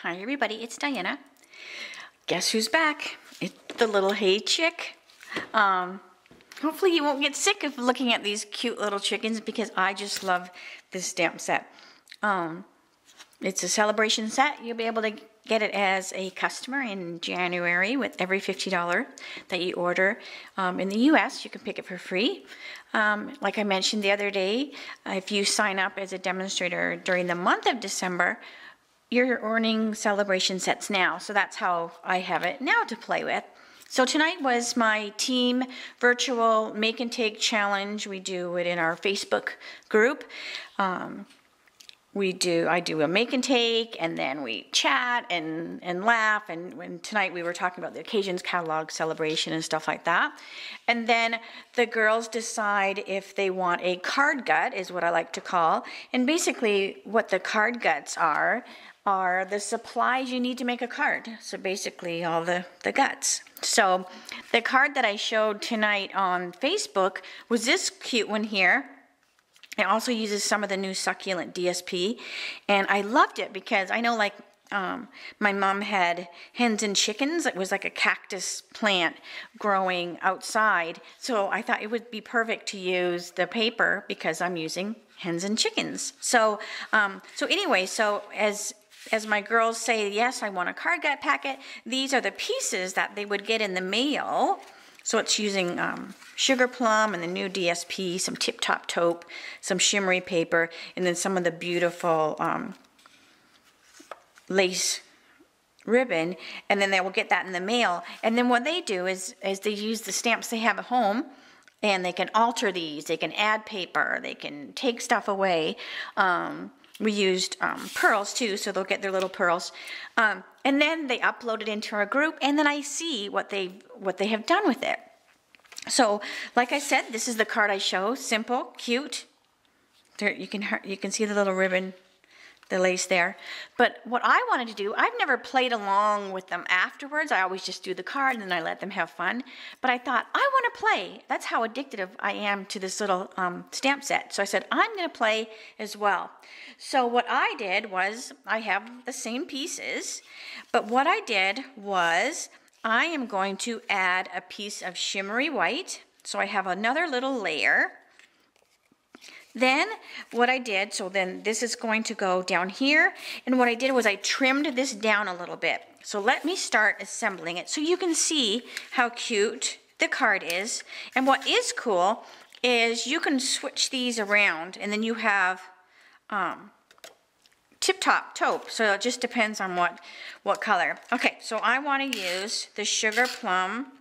Hi everybody, it's Diana. Guess who's back? It's the little Hey Chick. Hopefully you won't get sick of looking at these cute little chickens because I just love this stamp set. It's a celebration set. You'll be able to get it as a customer in January with every $50 that you order. In the US, you can pick it for free. Like I mentioned the other day, if you sign up as a demonstrator during the month of December, you're earning celebration sets now. So that's how I have it now to play with. So tonight was my team virtual make and take challenge. We do it in our Facebook group. I do a make and take, and then we chat and laugh. And when tonight we were talking about the occasions catalog celebration and stuff like that. And then the girls decide if they want a card gut, is what I like to call. And basically what the card guts are the supplies you need to make a card. So basically all the guts. So the card that I showed tonight on Facebook was this cute one here. It also uses some of the new succulent DSP, and I loved it because I know, like, my mom had hens and chickens. It was like a cactus plant growing outside, so I thought it would be perfect to use the paper because I'm using hens and chickens. So anyway, as my girls say, yes, I want a card gut packet, these are the pieces that they would get in the mail. So it's using sugar plum and the new DSP, some tip top taupe, some shimmery paper, and then some of the beautiful lace ribbon, and then they will get that in the mail. And then what they do is they use the stamps they have at home, and they can alter these, they can add paper, they can take stuff away. We used pearls too, so they'll get their little pearls. And then they upload it into our group, and then I see what they have done with it. So, like I said, this is the card I show. Simple, cute. There, you can see the little ribbon, the lace there. But what I wanted to do, I've never played along with them afterwards. I always just do the card and then I let them have fun. But I thought, I want to play. That's how addicted I am to this little stamp set. So I said, I'm going to play as well. So what I did was, I have the same pieces, but what I did was, I am going to add a piece of shimmery white. So I have another little layer. Then what I did, so then this is going to go down here, and what I did was I trimmed this down a little bit. So let me start assembling it so you can see how cute the card is. And what is cool is you can switch these around, and then you have tip top taupe, so it just depends on what color. Okay, so I want to use the sugar plum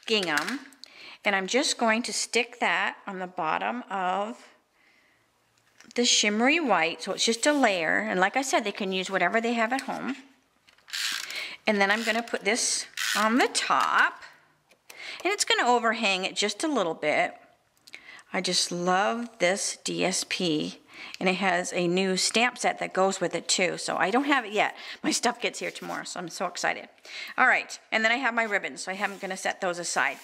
gingham, and I'm just going to stick that on the bottom of the shimmery white, so it's just a layer, and like I said, they can use whatever they have at home. And then I'm going to put this on the top, and it's going to overhang it just a little bit. I just love this DSP, and it has a new stamp set that goes with it too, so I don't have it yet. My stuff gets here tomorrow, so I'm so excited. All right, and then I have my ribbons, so I'm going to set those aside.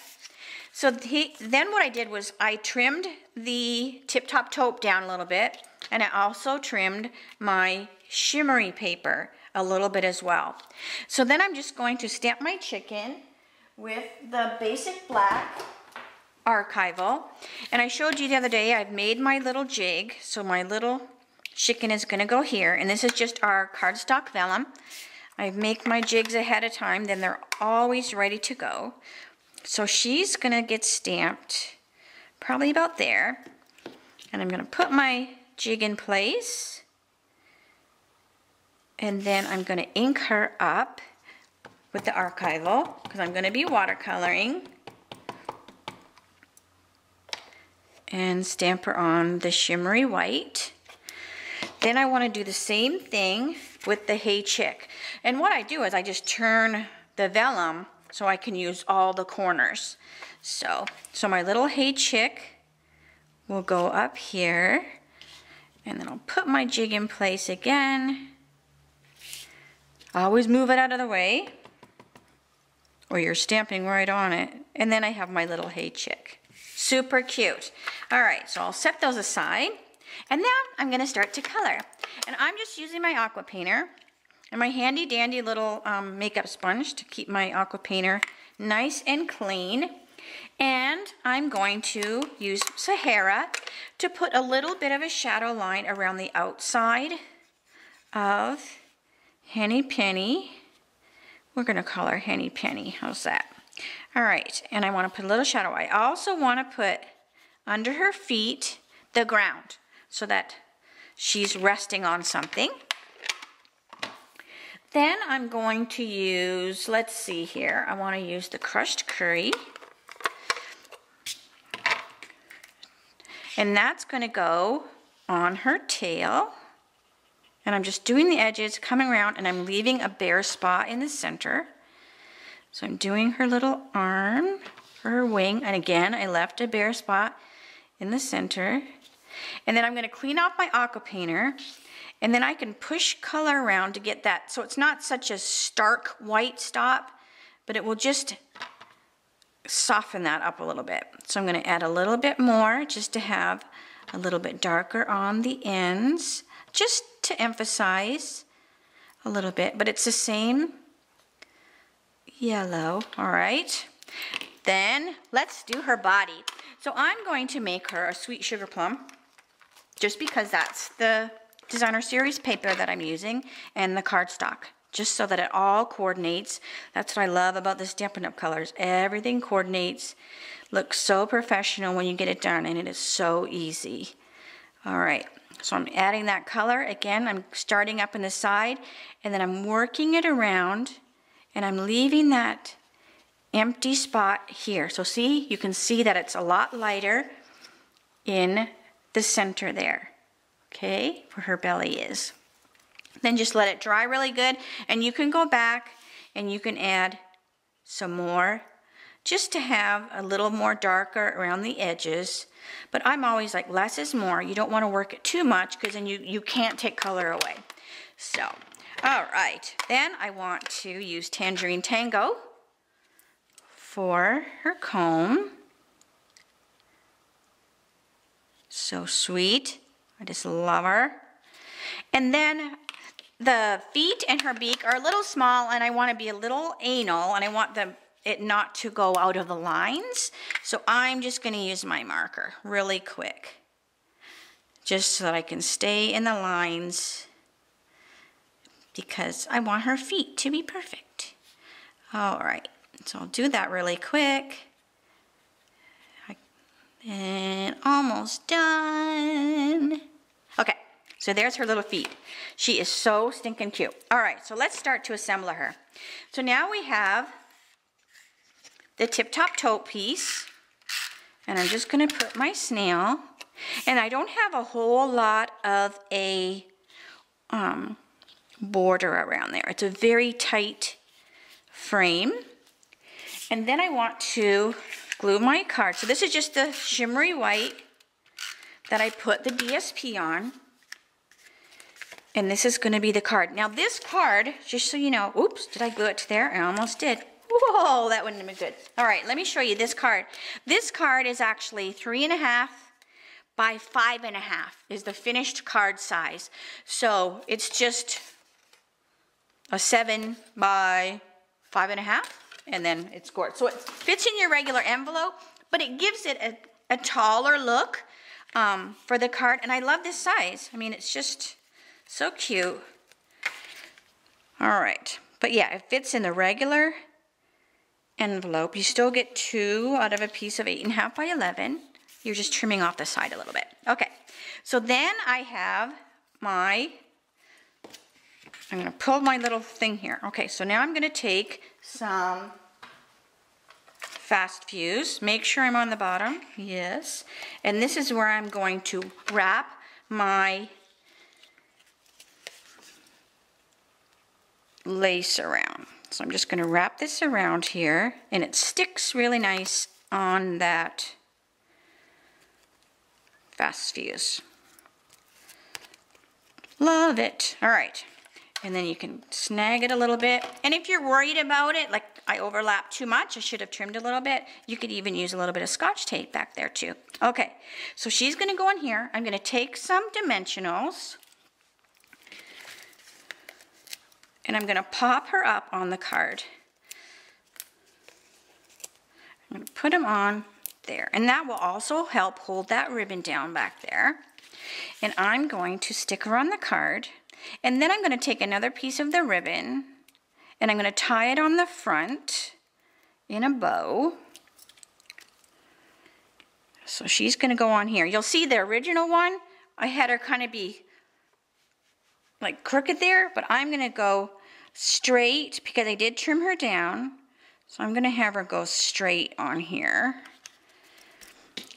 So then what I did was I trimmed the tip top taupe down a little bit, and I also trimmed my shimmery paper a little bit as well. So then I'm just going to stamp my chicken with the basic black archival. And I showed you the other day, I've made my little jig, so my little chicken is going to go here, and this is just our cardstock vellum. I make my jigs ahead of time, then they're always ready to go. So she's going to get stamped probably about there. And I'm going to put my jig in place. And then I'm going to ink her up with the archival because I'm going to be watercoloring. And stamp her on the shimmery white. Then I want to do the same thing with the Hey Chick. And what I do is I just turn the vellum so I can use all the corners. So my little Hey Chick will go up here, and then I'll put my jig in place again. Always move it out of the way, or you're stamping right on it. And then I have my little Hey Chick. Super cute. All right, so I'll set those aside, and now I'm gonna start to color. And I'm just using my aqua painter. and my handy dandy little makeup sponge to keep my aqua painter nice and clean. And I'm going to use Sahara to put a little bit of a shadow line around the outside of Henny Penny. We're going to call her Henny Penny. How's that? All right, and I want to put a little shadow. I also want to put under her feet the ground so that she's resting on something. Then I'm going to use, let's see here, I want to use the crushed curry. And that's going to go on her tail. And I'm just doing the edges, coming around, and I'm leaving a bare spot in the center. So I'm doing her little arm for her wing. And again, I left a bare spot in the center. And then I'm going to clean off my aqua painter. And then I can push color around to get that. So it's not such a stark white stop, but it will just soften that up a little bit. So I'm going to add a little bit more just to have a little bit darker on the ends, just to emphasize a little bit, but it's the same yellow. All right, then let's do her body. So I'm going to make her a sweet sugar plum, just because that's the designer series paper that I'm using and the cardstock, just so that it all coordinates. That's what I love about the Stampin' Up! Colors. Everything coordinates, looks so professional when you get it done, and it is so easy. All right, so I'm adding that color. Again, I'm starting up in the side, and then I'm working it around, and I'm leaving that empty spot here. So see, you can see that it's a lot lighter in the center there, okay, where her belly is. Then just let it dry really good, and you can go back and you can add some more just to have a little more darker around the edges. But I'm always like, less is more. You don't want to work it too much because then you can't take color away. So, all right. Then I want to use Tangerine Tango for her comb. So sweet. I just love her. And then the feet and her beak are a little small, and I want to be a little anal, and I want it not to go out of the lines. So I'm just going to use my marker really quick, just so that I can stay in the lines, because I want her feet to be perfect. All right, so I'll do that really quick. And almost done. Okay, so there's her little feet. She is so stinking cute. All right, so let's start to assemble her. So now we have the tip-top tote piece, and I'm just going to put my snail, and I don't have a whole lot of a border around there. It's a very tight frame. And then I want to glue my card. So this is just the shimmery white that I put the DSP on. And this is going to be the card. Now this card, just so you know, oops, did I glue it to there? I almost did. Whoa, that wouldn't have been good. All right, let me show you this card. This card is actually 3.5 by 5.5 is the finished card size. So it's just a 7 by 5.5, and then it's scored. So it fits in your regular envelope, but it gives it a taller look for the card. And I love this size. I mean, it's just so cute. All right, but yeah, it fits in the regular envelope. You still get 2 out of a piece of 8.5 by 11. You're just trimming off the side a little bit. Okay, so then I have I'm going to pull my little thing here. Okay, so now I'm going to take some fast fuse. Make sure I'm on the bottom. Yes. And this is where I'm going to wrap my lace around. So I'm just going to wrap this around here, and it sticks really nice on that fast fuse. Love it. All right. And then you can snag it a little bit. And if you're worried about it, like I overlapped too much, I should have trimmed a little bit, you could even use a little bit of Scotch tape back there too. Okay, so she's gonna go in here. I'm gonna take some dimensionals. and I'm gonna pop her up on the card. I'm gonna put them on there, and that will also help hold that ribbon down back there. And I'm going to stick her on the card, and then I'm gonna take another piece of the ribbon, and I'm gonna tie it on the front in a bow. So she's gonna go on here. You'll see the original one, I had her kind of be like crooked there, but I'm gonna go straight because I did trim her down. So I'm gonna have her go straight on here.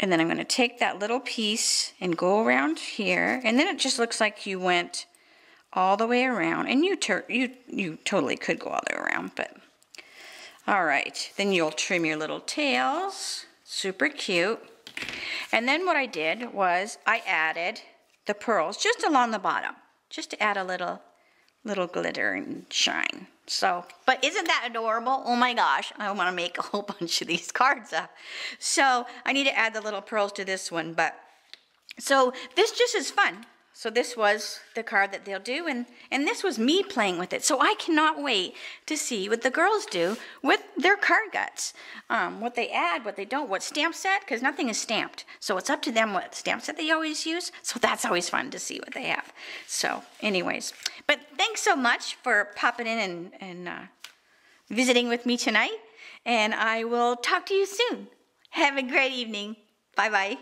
And then I'm gonna take that little piece and go around here, and then it just looks like you went all the way around, and you totally could go all the way around, but all right. Then you'll trim your little tails, super cute. And then what I did was I added the pearls just along the bottom, just to add a little glitter and shine. So, but isn't that adorable? Oh my gosh, I want to make a whole bunch of these cards up. So I need to add the little pearls to this one, but so this just is fun. So this was the card that they'll do, and this was me playing with it. So I cannot wait to see what the girls do with their card guts. What they add, what they don't, what stamp set, because nothing is stamped. So it's up to them what stamp set they always use. So that's always fun to see what they have. So anyways, but thanks so much for popping in and visiting with me tonight. And I will talk to you soon. Have a great evening. Bye-bye.